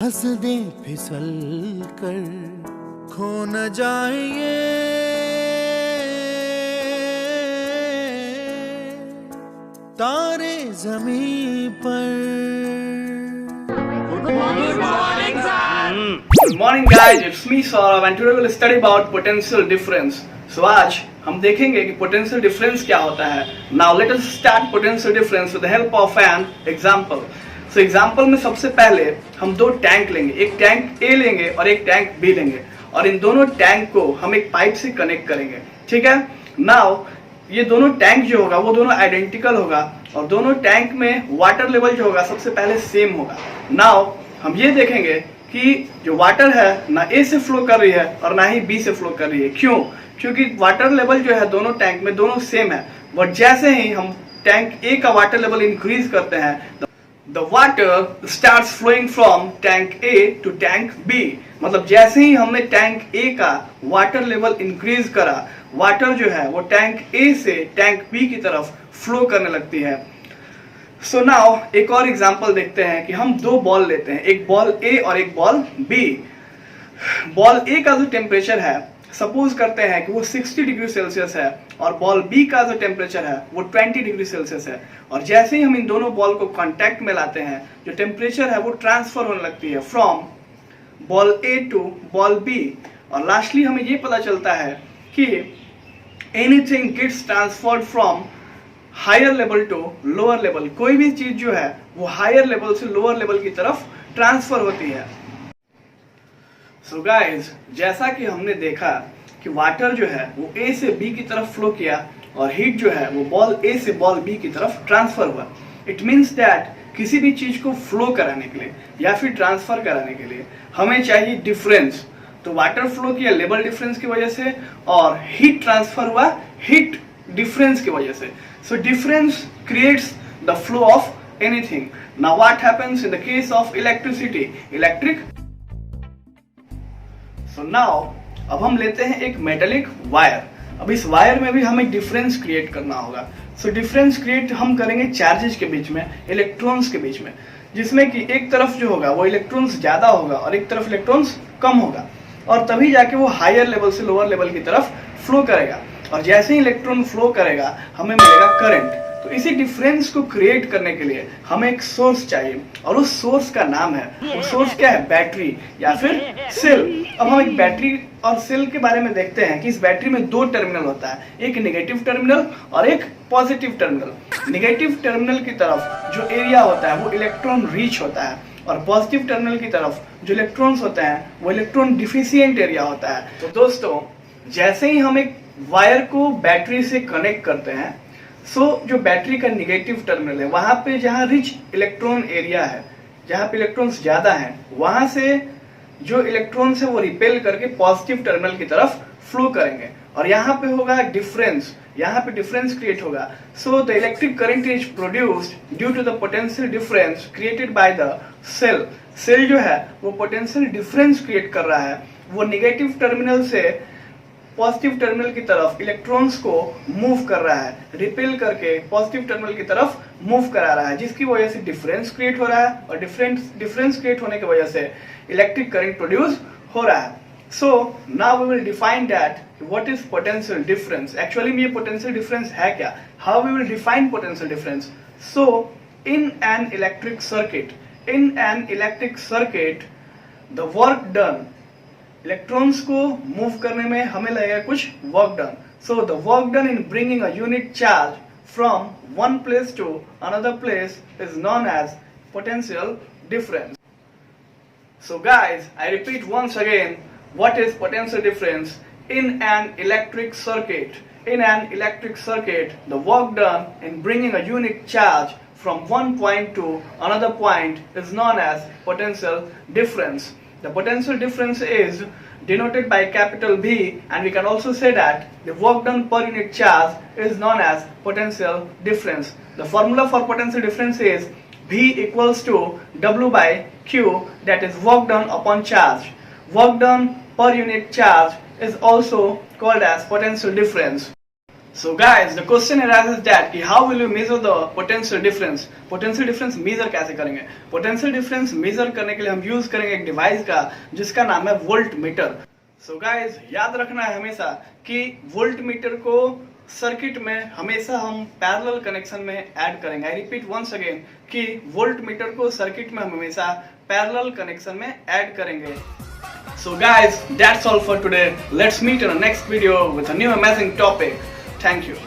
हंस दे फिसल कर खो न जाएंगे तारे जमीन पर। Good morning guys, it's me Saurav and today we'll study about potential difference. So आज हम देखेंगे कि potential difference क्या होता है. Now let us start potential difference with the help of an example. So example में सबसे पहले हम दो टैंक लेंगे, एक टैंक A लेंगे और एक टैंक B लेंगे और इन दोनों टैंक को हम एक पाइप से कनेक्ट करेंगे, ठीक है. Now ये दोनों टैंक जो होगा वो दोनों आइडेंटिकल होगा और दोनों टैंक में वाटर लेवल जो होगा सबसे पहले सेम होगा. नाउ हम ये देखेंगे कि जो वाटर है ना ए से फ्लो कर रही है और ना ही बी से फ्लो कर रही है. क्यों? क्योंकि वाटर लेवल जो है दोनों टैंक में दोनों सेम है. बट जैसे ही हम टैंक ए का वाटर लेवल इंक्रीज करते हैं the water starts flowing from tank A to tank B. मतलब जैसे ही हमने टैंक ए का वाटर लेवल इंक्रीज करा, वाटर जो है वो टैंक ए से टैंक बी की तरफ फ्लो करने लगती है. सो नाउ एक और एग्जांपल देखते हैं कि हम दो बॉल लेते हैं, एक बॉल ए और एक बॉल बी. बॉल ए का जो टेम्परेचर है सपोज करते हैं कि वो 60 डिग्री सेल्सियस है और बॉल बी का जो टेम्परेचर है वो 20 डिग्री सेल्सियस है. और जैसे ही हम इन दोनों बॉल को कांटेक्ट में लाते हैं जो टेम्परेचर है वो ट्रांसफर होने लगती है from ball A to ball B. और लास्टली हमें ये पता चलता है कि anything gets transferred from higher level to lower level. कोई भी चीज जो है वो हायर लेवल से लोअर लेवल की तरफ ट्रांसफर होती है. सो गाइस, जैसा कि हमने देखा कि वाटर जो है वो ए से बी की तरफ फ्लो किया और हीट जो है वो बॉल ए से बॉल बी की तरफ ट्रांसफर हुआ. इट मीन्स दैट किसी भी चीज को फ्लो कराने के लिए या फिर ट्रांसफर कराने के लिए हमें चाहिए डिफरेंस. तो वाटर फ्लो किया लेवल डिफरेंस की वजह से और हीट ट्रांसफर हुआ हीट डिफरेंस की वजह से. So difference creates the flow of anything. Now what happens in the case of electricity? Electric. So now अब हम लेते हैं एक मेटेलिक वायर. अब इस वायर में भी हमें डिफरेंस क्रिएट करना होगा. सो डिफरेंस क्रिएट हम करेंगे चार्जेस के बीच में, इलेक्ट्रॉन्स के बीच में, जिसमें कि एक तरफ जो होगा वो इलेक्ट्रॉन्स ज्यादा होगा और एक तरफ इलेक्ट्रॉन्स कम होगा और तभी जाके वो हायर लेवल से लोअर लेवल की तरफ फ्लो करेगा. और जैसे ही इलेक्ट्रॉन फ्लो करेगा हमें मिलेगा करंट. तो इसी डिफरेंस को क्रिएट करने के लिए हमें एक सोर्स चाहिए और उस सोर्स का नाम है, वो सोर्स क्या है? बैटरी या फिर सेल. अब हम एक बैटरी और सेल के बारे में देखते हैं कि इस बैटरी में दो टर्मिनल होता है, एक नेगेटिव टर्मिनल और एक पॉजिटिव टर्मिनल. नेगेटिव टर्मिनल की तरफ जो एरिया होता है वो इलेक्ट्रॉन रीच होता है और पॉजिटिव टर्मिनल की तरफ जो इलेक्ट्रॉन्स होते हैं वो इलेक्ट्रॉन डिफिशिएंट एरिया होता है. तो दोस्तों जैसे ही हम एक वायर को बैटरी से कनेक्ट करते हैं जो बैटरी का नेगेटिव टर्मिनल है वहां पे जहां रिच इलेक्ट्रॉन एरिया है, जहां पे इलेक्ट्रॉन्स ज्यादा हैं, वहां से जो इलेक्ट्रॉन्स है वो रिपेल करके पॉजिटिव टर्मिनल की तरफ फ्लो करेंगे और यहाँ पे होगा डिफरेंस, यहाँ पे डिफरेंस क्रिएट होगा. So the electric current is produced due to the potential difference created by the cell. Cell जो है वो पोटेंशियल डिफरेंस क्रिएट कर रहा है, वो नेगेटिव टर्मिनल से पॉजिटिव टर्मिनल की तरफ इलेक्ट्रॉन्स को मूव कर रहा है, रिपेल करके पॉजिटिव टर्मिनल की तरफ मूव करा रहा है, जिसकी वजह से डिफरेंस क्रिएट हो रहा है और डिफरेंस क्रिएट होने की वजह से इलेक्ट्रिक करंट प्रोड्यूस हो रहा है. So now we will define that what is potential difference. Actually में ये पोटेंशियल डिफरेंस है क्या? How we will define potential difference? So in an electric circuit the work done, electrons को move करने में हमें लगेगा कुछ work done. So the work done in bringing a unit charge from one place to another place is known as potential difference. So guys, I repeat once again, what is potential difference in an electric circuit? In an electric circuit, the work done in bringing a unit charge from one point to another point is known as potential difference. The potential difference is denoted by capital B, and we can also say that the work done per unit charge is known as potential difference. The formula for potential difference is V equals to W by Q, that is work done upon charge. Work done per unit charge is also called as potential difference. So guys, the question arises that कि how will you measure the potential difference? Potential difference measure कैसे करेंगे? Potential difference measure करने के लिए हम use करेंगे एक device का जिसका नाम है वोल्ट मीटर. So guys, याद रखना है हमेशा कि वोल्ट मीटर को सर्किट में हमेशा हम पैरेलल कनेक्शन में ऐड करेंगे. आई रिपीट वंस अगेन कि वोल्ट मीटर को सर्किट में हम हमेशा पैरेलल कनेक्शन में ऐड करेंगे. So guys, that's all for today. Let's meet in the next video with a new amazing topic. Thank you.